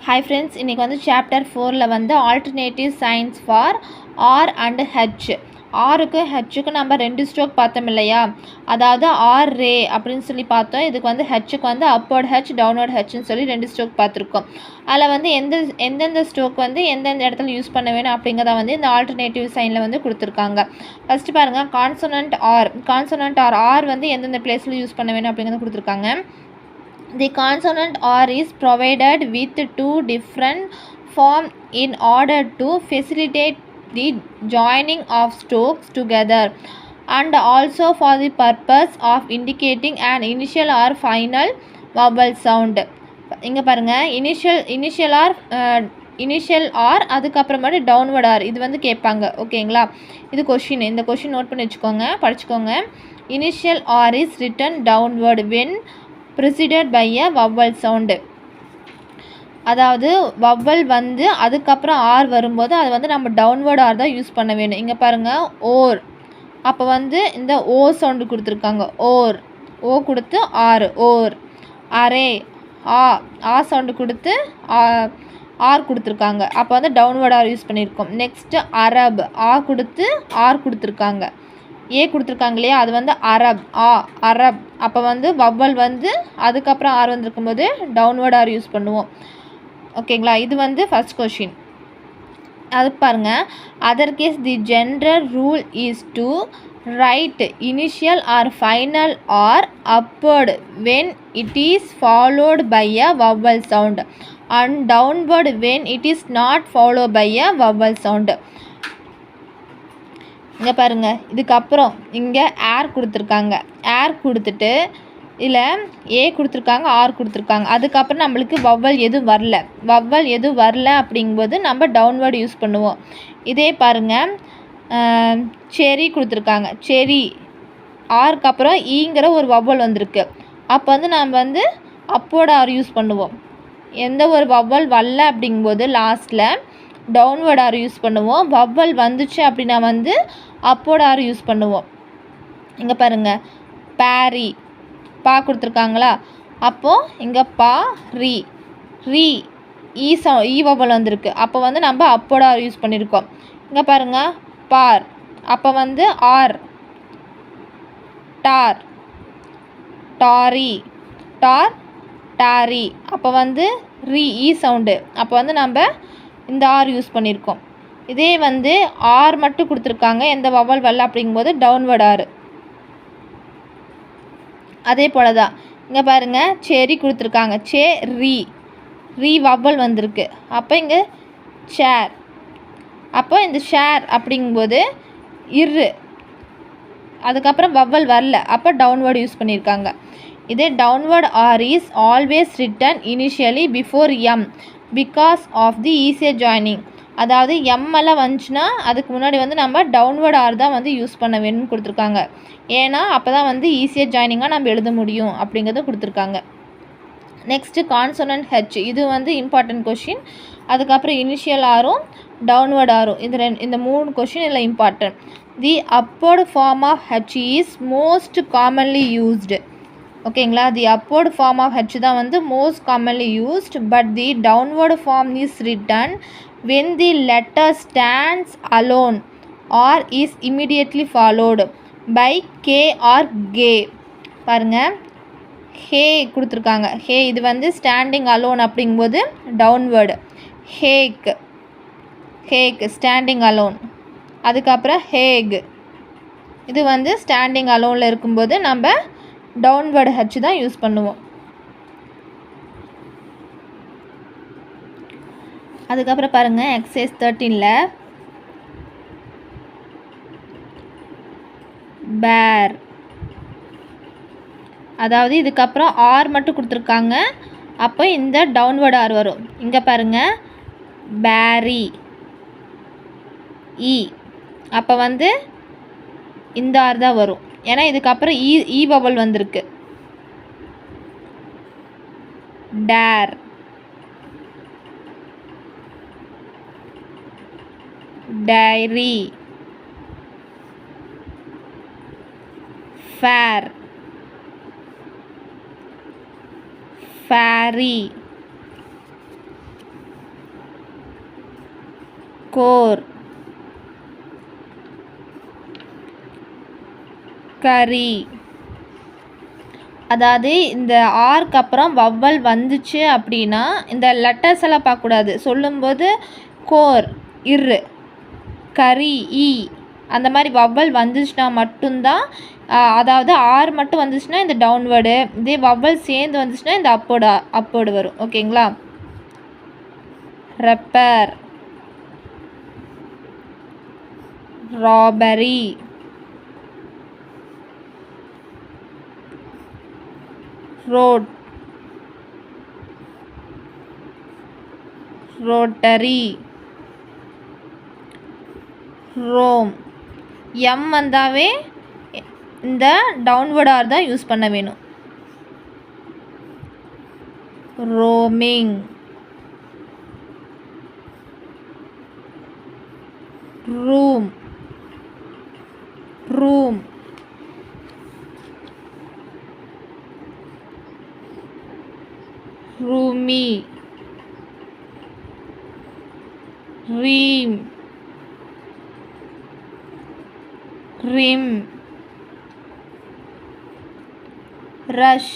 Hi friends, இன்னைக்கு வந்து chapter 4ல வந்து alternative signs for R and H. ஆருக்கு ஹெச்சுக்கு நம்ம 2 ஸ்ட்ரோக் பார்த்தோம் இல்லையா, அதாவது ஆர் ரே அப்படின்னு சொல்லி பார்த்தோம். இதுக்கு வந்து ஹெச்சுக்கு வந்து அப்வர்ட் ஹெச் டவுன்வர்ட் ஹெச்னு சொல்லி 2 ஸ்ட்ரோக் பார்த்துருக்கோம். அதில் வந்து எந்தெந்த ஸ்ட்ரோக் வந்து எந்தெந்த இடத்துல யூஸ் பண்ண வேணும் அப்படிங்கிறத வந்து இந்த ஆல்டர்னேட்டிவ் சைனில் வந்து கொடுத்துருக்காங்க. ஃபஸ்ட்டு பாருங்கள், கான்சோனன்ட் ஆர் ஆர் வந்து எந்தெந்த பிளேஸில் யூஸ் பண்ண வேணும் அப்படிங்கிறத கொடுத்துருக்காங்க. The consonant R is provided with 2 different forms in order to facilitate the joining of strokes together and also for the purpose of indicating an initial or final vowel sound. இங்கே பாருங்கள், initial R அதுக்கப்புறமாட்டி downward R இது வந்து கேட்பாங்க. ஓகேங்களா, இது question. இந்த question note பண்ணி வச்சுக்கோங்க, படிச்சுக்கோங்க. Initial R is written downward when preceded by a vowel sound. அதாவது வவ்வல் வந்து அதுக்கப்புறம் ஆர் வரும்போது அது வந்து நம்ம டவுன்வர்ட் ஆர் தான் யூஸ் பண்ண வேணும். இங்கே பாருங்கள், ஓர், அப்போ வந்து இந்த ஓ சவுண்டு கொடுத்துருக்காங்க. ஓர், ஓ கொடுத்து ஆர், ஓர். அரே, ஆ சவுண்டு கொடுத்து ஆர் கொடுத்துருக்காங்க, அப்போ வந்து டவுன்வர்ட் ஆர் யூஸ் பண்ணியிருக்கோம். நெக்ஸ்ட்டு அரப், ஆ கொடுத்து ஆர் கொடுத்துருக்காங்க. ஏ கொடுத்துருக்காங்க இல்லையா, அது வந்து அரப், அரப். அப்போ வந்து வவ்வல் வந்து அதுக்கப்புறம் ஆர் வந்துருக்கும் போது டவுன்வர்ட் ஆர் யூஸ் பண்ணுவோம். ஓகேங்களா, இது வந்து ஃபர்ஸ்ட் கொஷின். அது பாருங்கள், other case the general rule is to write initial R final R upward when it is followed by a vowel sound and downward when it is not follow by a vowel sound. இங்கே பாருங்கள், இதுக்கப்புறம் இங்கே ஏர் கொடுத்துருக்காங்க. ஏர் கொடுத்துட்டு இதில் ஏ கொடுத்துருக்காங்க, R கொடுத்துருக்காங்க. அதுக்கப்புறம் நம்மளுக்கு வவ்வல் எதுவும் வரல அப்படிங்கும்போது நம்ம டவுன்வர்டு யூஸ் பண்ணுவோம். இதே பாருங்கள், செரி கொடுத்துருக்காங்க. செரி, ஆருக்கு அப்புறம் ஈங்கிற ஒரு வவ்வல் வந்திருக்கு. அப்போ வந்து நம்ம வந்து அப்போட ஆர் யூஸ் பண்ணுவோம். எந்த ஒரு வவ்வல் வரல அப்படிங்கும்போது லாஸ்ட்டில் டவுன்வர்ட் ஆர் யூஸ் பண்ணுவோம். வவ்வல் வந்துச்சு அப்படின்னா வந்து அப்போட ஆர் யூஸ் பண்ணுவோம். இங்கே பாருங்கள், பேரி, பா கொடுத்துருக்காங்களா, அப்போது இங்கே பா ரீ, ஈ வவ்வல் வந்திருக்கு. அப்போ வந்து நம்ம அப்போட ஆர் யூஸ் பண்ணியிருக்கோம். இங்கே பாருங்கள், பார், அப்போ வந்து ஆர். டார், டாரி, டாரி, அப்போ வந்து ஈ சவுண்டு. அப்போ வந்து நம்ம இந்த ஆர் யூஸ் பண்ணியிருக்கோம். இதே வந்து ஆர் மட்டும் கொடுத்துருக்காங்க, எந்த வவ்வல் வரல அப்படிங்கும்போது டவுன்வர்ட் ஆர். அதே போல் தான் இங்கே பாருங்கள், செரி கொடுத்துருக்காங்க. ரீ வவ்வல் வந்திருக்கு. அப்போ இங்கே சேர், அப்போ இந்த ஷேர் அப்படிங்கும்போது அதுக்கப்புறம் வவ்வல் வரல, அப்போ டவுன்வர்ட் யூஸ் பண்ணியிருக்காங்க. இதே downward R is always written initially before M because of the easier joining. அதாவது எம்மெல்லாம் வந்துச்சுன்னா அதுக்கு முன்னாடி வந்து நம்ம டவுன்வர்ட் ஆர் தான் வந்து யூஸ் பண்ண வேணும்னு கொடுத்துருக்காங்க. ஏன்னா அப்போ தான் வந்து ஈஸியர் ஜாயினிங்காக நம்ம எழுத முடியும் அப்படிங்கிறத கொடுத்துருக்காங்க. நெக்ஸ்ட்டு கான்சோனன்ட் ஹெச், இது வந்து இம்பார்ட்டன்ட் கொஷின். அதுக்கப்புறம் இனிஷியல் ஆரும் டவுன்வர்ட் ஆரும், இந்த 3 கொஷின் இதில் important. The upward form of H is most commonly used. ஓகேங்களா, the upward form of H தான் வந்து most commonly used, but the downward form is written when the letter stands alone or is immediately followed by k or g. பாருங்கள், ஹே கொடுத்துருக்காங்க. ஹே இது வந்து standing alone அப்படிங்கும்போது downward. Hack standing alone. அதுக்கப்புறம் hack, இது வந்து ஸ்டாண்டிங் அலோனில் இருக்கும்போது நம்ம டவுன்வர்டு ஹெச் தான் யூஸ் பண்ணுவோம். அதுக்கப்புறம் பாருங்கள், எக்ஸசைஸ் 13ல் பேர், அதாவது இதுக்கப்புறம் ஆர் மட்டும் கொடுத்துருக்காங்க. அப்போ இந்த டவுன்வர்ட் ஆர் வரும். இங்கே பாருங்கள், பேரி, அப்போ வந்து இந்த ஆர் தான் வரும். ஏன்னா இதுக்கப்புறம் ஈ வவ்வல் வந்திருக்கு. Dare, dairy, fair, fairy, core, curry. அதாவது இந்த ஆர்க்கு அப்புறம் வவ்வல் வந்துச்சு அப்படின்னா இந்த லெட்டர்ஸ் எல்லாம் பார்க்கக்கூடாது. சொல்லும்போது கோர், இரு, கரி, ஈ அந்த மாதிரி வவ்வல் வந்துச்சுன்னா மட்டும்தான், அதாவது ஆர் மட்டும் வந்துச்சுன்னா இந்த டவுன்வேர்டு, இதே வவ்வல் சேர்ந்து வந்துச்சுன்னா இந்த அப்போடு வரும். ஓகேங்களா? Rapper, robbery, road, rotary, Rome. M வந்தாவே இந்த டவுன்வர்ட் ஆர் தான் யூஸ் பண்ண வேணும். Roaming, room, room, roomy, ream, rim, rush,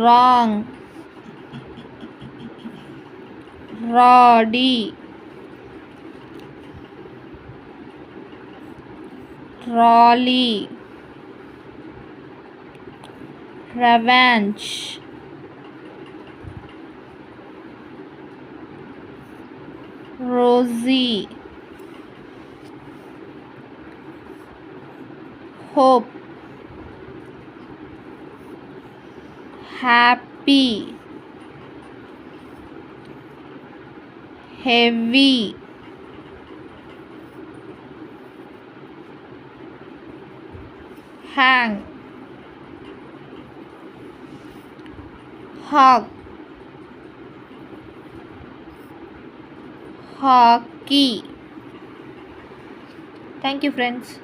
wrong, rowdy, rally, revenge, rosy, hope, happy, heavy, hang, hog, hockey. Thank you, friends.